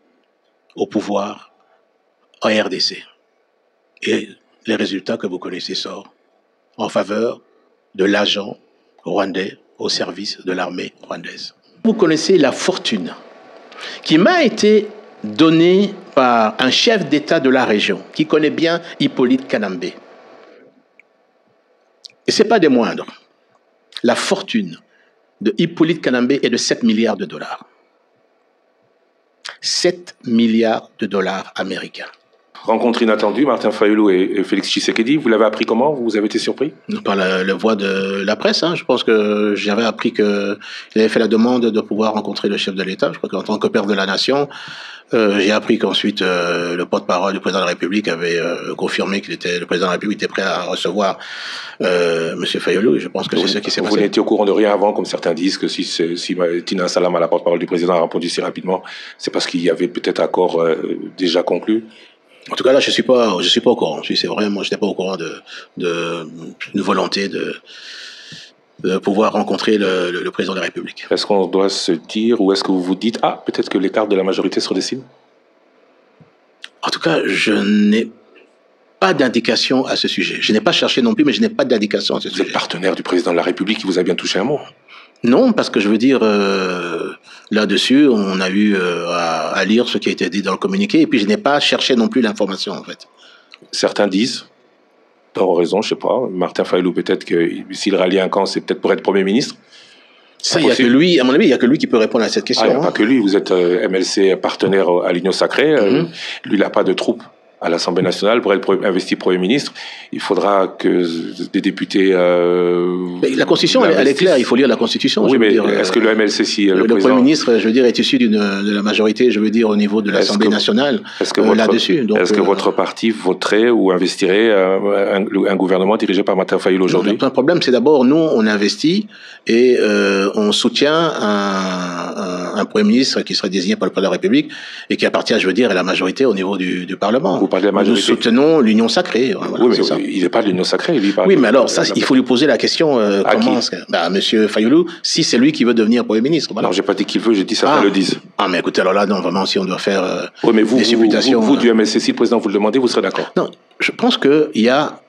au pouvoir en RDC. Et les résultats que vous connaissez sortent en faveur de l'agent rwandais au service de l'armée rwandaise. Vous connaissez la fortune qui m'a été donnée par un chef d'État de la région qui connaît bien Hippolyte Kanambe. Et ce n'est pas des moindres. La fortune de Hippolyte Kanambe est de 7 milliards de dollars. 7 milliards de dollars américains. Rencontre inattendue, Martin Fayulu et Félix Tshisekedi. Vous l'avez appris comment? Vous avez été surpris? Par la voie de la presse. Hein. Je pense que j'avais appris qu'il avait fait la demande de pouvoir rencontrer le chef de l'État. Je crois qu'en tant que père de la nation, j'ai appris qu'ensuite le porte-parole du président de la République avait confirmé le président de la République était prêt à recevoir M. Fayulu. Je pense que c'est ce qui s'est passé. Vous n'étiez au courant de rien avant, comme certains disent, que si Tina Salama, la porte-parole du président, a répondu si rapidement, c'est parce qu'il y avait peut-être accord déjà conclu? En tout cas, là, je suis pas au courant. C'est vrai, moi, je n'étais pas au courant d'une volonté de pouvoir rencontrer le président de la République. Est-ce qu'on doit se dire, ou est-ce que vous vous dites, peut-être que les cartes de la majorité se redessinent? En tout cas, je n'ai pas d'indication à ce sujet. Je n'ai pas cherché non plus, mais je n'ai pas d'indication à ce sujet. Vous êtes partenaire du président de la République, qui vous a bien touché un mot? Non, parce que je veux dire, là-dessus, on a eu à lire ce qui a été dit dans le communiqué, et puis je n'ai pas cherché non plus l'information, en fait. Certains disent, tort ou raison, je sais pas, Martin Fayulu, peut-être que s'il rallie un camp, c'est peut-être pour être Premier ministre. Ça, il y a que lui, à mon avis, il y a que lui qui peut répondre à cette question. Il n'y a pas que lui, vous êtes MLC partenaire à l'Union Sacrée, lui, il n'a pas de troupe à l'Assemblée nationale pour être investi Premier ministre. Il faudra que des députés... mais la Constitution, elle est claire, il faut lire la Constitution. Oui, mais est-ce que le MLC, si le Premier ministre, je veux dire, est issu de la majorité, je veux dire, au niveau de l'Assemblée nationale, là-dessus. Est-ce que votre parti voterait ou investirait un gouvernement dirigé par Martin Fayulu aujourd'hui? Le problème, c'est d'abord, nous, on investit et on soutient un Premier ministre qui sera désigné par le président de la République et qui appartient, je veux dire, à la majorité au niveau du Parlement. Vous parlez de la majorité. Nous soutenons l'Union sacrée. Voilà, oui, mais il n'est pas de l'Union sacrée. Lui, oui, mais alors, ça, il faut lui poser la question, comment... Monsieur Fayulu, si c'est lui qui veut devenir Premier ministre. Voilà. Non, j'ai pas dit qu'il veut, j'ai dit certains le disent. Mais écoutez, alors là, non, vraiment, si on doit faire oui, mais des supputations... Vous, du MLC, si le président vous le demandez, vous serez d'accord? Non, je pense qu'il y a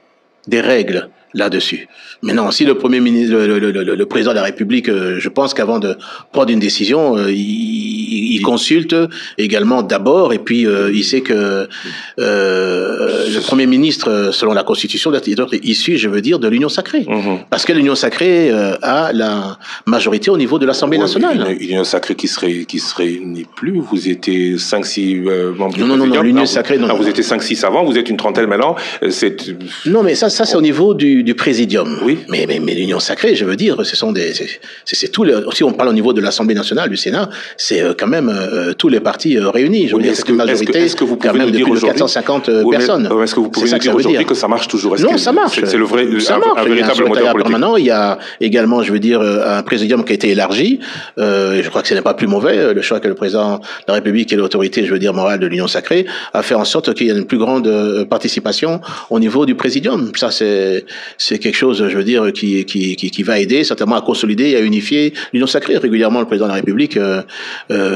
des règles là-dessus. Maintenant, si le Premier ministre, le président de la République, je pense qu'avant de prendre une décision, il consulte également d'abord, et puis il sait que le Premier ministre, selon la Constitution, doit être issu, je veux dire, de l'Union sacrée. Parce que l'Union sacrée a la majorité au niveau de l'Assemblée nationale. Une Union sacrée qui se réunit plus. Vous étiez 5-6 membres du président. Non, l'Union sacrée... Non, vous étiez 5-6 avant, vous êtes une trentaine maintenant. Non, mais ça c'est au niveau du présidium. Oui. Mais l'Union sacrée, je veux dire, ce sont c'est tous les, si on parle au niveau de l'Assemblée nationale, du Sénat, c'est quand même tous les partis réunis. Je veux dire, c'est une majorité est-ce que vous pouvez quand même nous dire de plus de 450 personnes. Est-ce que vous pouvez nous dire aujourd'hui que ça marche toujours? Non, ça marche. C'est le vrai, ça marche. un véritable moteur politique. Permanent. Il y a également, je veux dire, un présidium qui a été élargi. Je crois que ce n'est pas plus mauvais. Le choix que le président de la République et l'autorité, je veux dire, morale de l'Union sacrée, a fait en sorte qu'il y ait une plus grande participation au niveau du présidium. Ça, c'est quelque chose, je veux dire, qui va aider certainement à consolider et à unifier l'Union sacrée. Régulièrement, le président de la République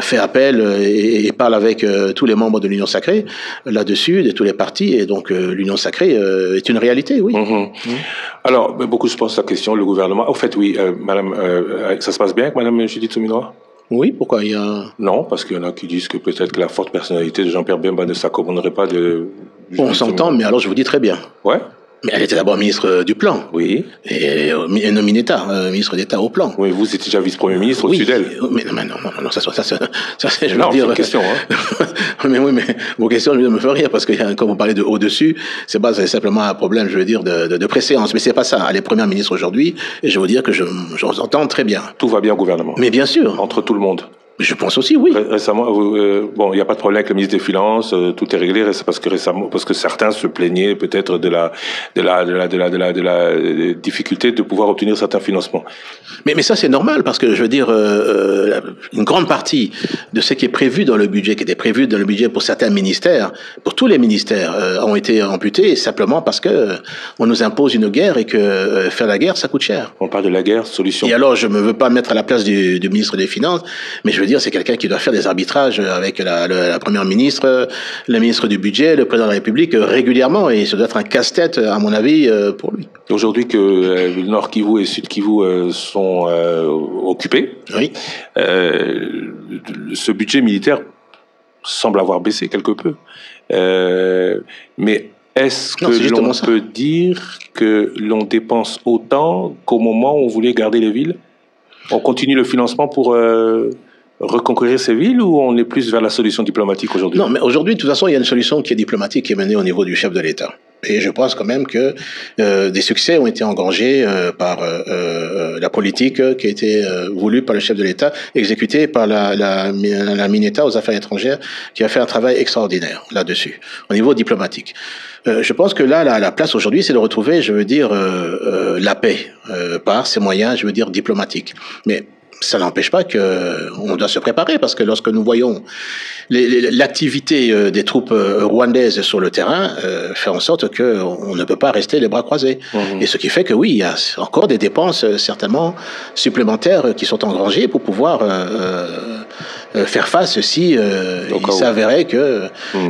fait appel et parle avec tous les membres de l'Union sacrée là-dessus, de tous les partis, et donc l'Union sacrée est une réalité, oui. Alors, beaucoup se posent la question, le gouvernement... Au fait, oui, madame, ça se passe bien avec madame Judith Suminwa? Oui, pourquoi il y a... Non, parce qu'il y en a qui disent que peut-être que la forte personnalité de Jean-Pierre Bemba ne s'accommoderait pas de... On s'entend, mais alors je vous dis très bien. Ouais. Mais elle était d'abord ministre du Plan. Oui. Et nommée d'État, ministre d'État au Plan. Oui, vous étiez déjà vice-premier ministre au-dessus d'elle. Mais non, ça c'est je veux non, dire. C'est une question, hein. mais vos questions, je veux dire, me faire rire parce que quand vous parlez de au-dessus, c'est simplement un problème, je veux dire, de préséance. Mais c'est pas ça. Elle est première ministre aujourd'hui, et je veux dire que je vous entends très bien. Tout va bien au gouvernement. Mais bien sûr. Entre tout le monde. Je pense aussi, oui. Récemment, bon, il n'y a pas de problème avec le ministre des Finances, tout est réglé, parce que certains se plaignaient peut-être de la difficulté de pouvoir obtenir certains financements. Mais ça, c'est normal, parce que je veux dire, une grande partie de ce qui est prévu dans le budget, qui était prévu dans le budget pour certains ministères, pour tous les ministères, ont été amputés simplement parce que on nous impose une guerre et que faire la guerre, ça coûte cher. On parle de la guerre, solution. Et alors, je ne me veux pas mettre à la place du ministre des Finances, mais je veux dire, c'est quelqu'un qui doit faire des arbitrages avec la première ministre, le ministre du budget, le président de la République régulièrement, et ça doit être un casse-tête, à mon avis, pour lui. Aujourd'hui que Nord Kivu et Sud Kivu sont occupés, oui. Ce budget militaire semble avoir baissé quelque peu. Mais est-ce que l'on peut dire que l'on dépense autant qu'au moment où on voulait garder les villes? On continue le financement pour reconquérir ces villes ou on est plus vers la solution diplomatique aujourd'hui? Non, mais aujourd'hui, de toute façon, il y a une solution qui est diplomatique qui est menée au niveau du chef de l'État. Et je pense quand même que des succès ont été engrangés par la politique qui a été voulue par le chef de l'État, exécutée par la Mineta aux Affaires étrangères, qui a fait un travail extraordinaire là-dessus, au niveau diplomatique. Je pense que là, la place aujourd'hui, c'est de retrouver, je veux dire, la paix par ces moyens, je veux dire, diplomatiques. Mais ça n'empêche pas qu'on doit se préparer, parce que lorsque nous voyons l'activité des troupes rwandaises sur le terrain, fait en sorte qu'on ne peut pas rester les bras croisés. Et ce qui fait que oui, il y a encore des dépenses certainement supplémentaires qui sont engrangées pour pouvoir faire face si il s'avérait que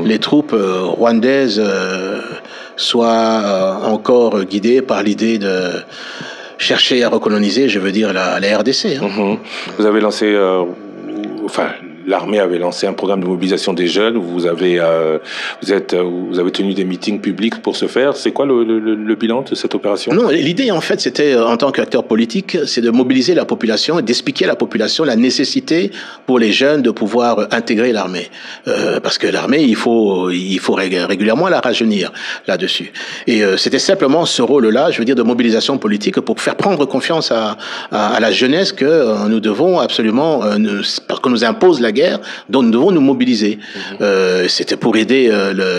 les troupes rwandaises soient encore guidées par l'idée de chercher à recoloniser, je veux dire, la RDC. Vous avez lancé, l'armée avait lancé un programme de mobilisation des jeunes. Vous avez tenu des meetings publics pour ce faire. C'est quoi le bilan de cette opération? Non, l'idée en fait, c'était en tant qu'acteur politique, c'est de mobiliser la population et d'expliquer à la population la nécessité pour les jeunes de pouvoir intégrer l'armée, parce que l'armée, il faut régulièrement la rajeunir là-dessus. Et c'était simplement ce rôle-là, je veux dire, de mobilisation politique pour faire prendre confiance à la jeunesse que nous devons absolument, parce qu'on nous impose la guerre, dont nous devons nous mobiliser. C'était pour aider,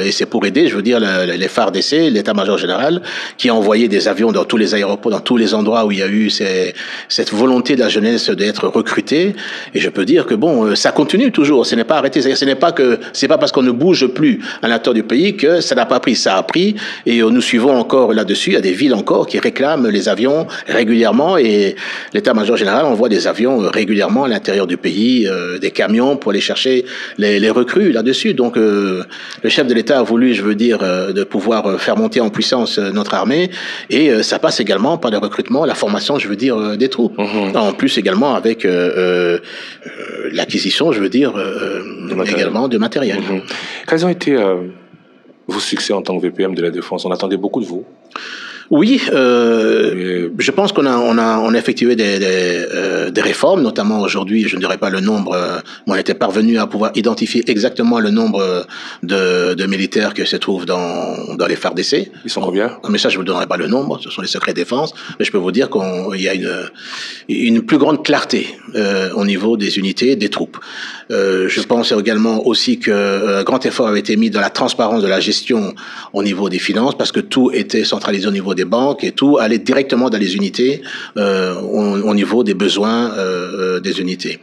et c'est pour aider, je veux dire, les FARDC, l'état-major général, qui a envoyé des avions dans tous les aéroports, dans tous les endroits où il y a eu cette volonté de la jeunesse d'être recrutée. Et je peux dire que bon, ça continue toujours, ce n'est pas arrêté. C'est pas parce qu'on ne bouge plus à l'intérieur du pays que ça n'a pas pris. Ça a pris, et nous suivons encore là-dessus. Il y a des villes encore qui réclament les avions régulièrement, et l'état-major général envoie des avions régulièrement à l'intérieur du pays, des camions pour aller chercher les recrues là-dessus. Donc le chef de l'État a voulu, je veux dire, de pouvoir faire monter en puissance notre armée, et ça passe également par le recrutement, la formation, je veux dire, des troupes. En plus également avec l'acquisition, je veux dire, également de matériel. Quels ont été vos succès en tant que VPM de la Défense? On attendait beaucoup de vous. Oui, je pense qu'on a effectué des réformes, notamment aujourd'hui, je ne dirais pas le nombre, mais on était parvenu à pouvoir identifier exactement le nombre de militaires qui se trouvent dans les FARDC. Ils sont combien? Mais ça, je ne vous donnerai pas le nombre, ce sont les secrets défense, mais je peux vous dire qu'il y a une plus grande clarté au niveau des unités, des troupes. Je pense également aussi qu'un grand effort avait été mis dans la transparence de la gestion au niveau des finances, parce que tout était centralisé au niveau des banques, et tout allait directement dans les unités au niveau des besoins des unités.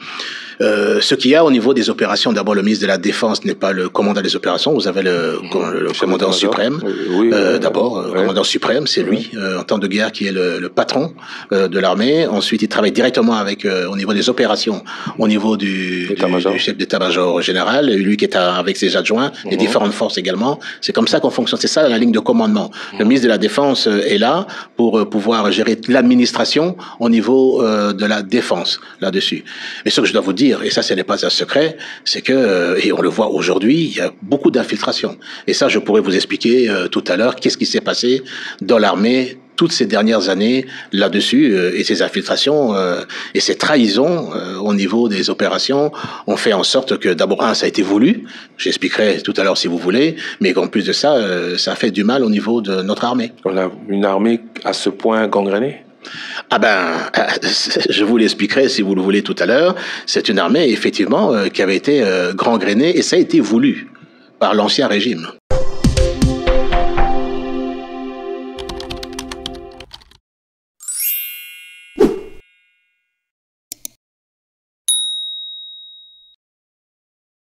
Ce qu'il y a au niveau des opérations, d'abord le ministre de la Défense n'est pas le commandant des opérations, vous avez le commandant suprême. D'abord, le commandant suprême, c'est lui, en temps de guerre, qui est le patron de l'armée. Ensuite, il travaille directement avec, au niveau des opérations, au niveau du chef d'état-major général, lui qui est avec ses adjoints, les différentes forces également. C'est comme ça qu'on fonctionne, c'est ça la ligne de commandement. Le ministre de la Défense est là pour pouvoir gérer l'administration au niveau de la défense là-dessus. Mais ce que je dois vous dire, et ça, ce n'est pas un secret, c'est que, et on le voit aujourd'hui, il y a beaucoup d'infiltration. Et ça, je pourrais vous expliquer tout à l'heure qu'est-ce qui s'est passé dans l'armée toutes ces dernières années là-dessus, et ces infiltrations et ces trahisons au niveau des opérations ont fait en sorte que, d'abord, ça a été voulu, j'expliquerai tout à l'heure si vous voulez, mais qu'en plus de ça, ça a fait du mal au niveau de notre armée. On a une armée à ce point gangrénée? Je vous l'expliquerai si vous le voulez tout à l'heure. C'est une armée, effectivement, qui avait été gangrénée, et ça a été voulu par l'ancien régime.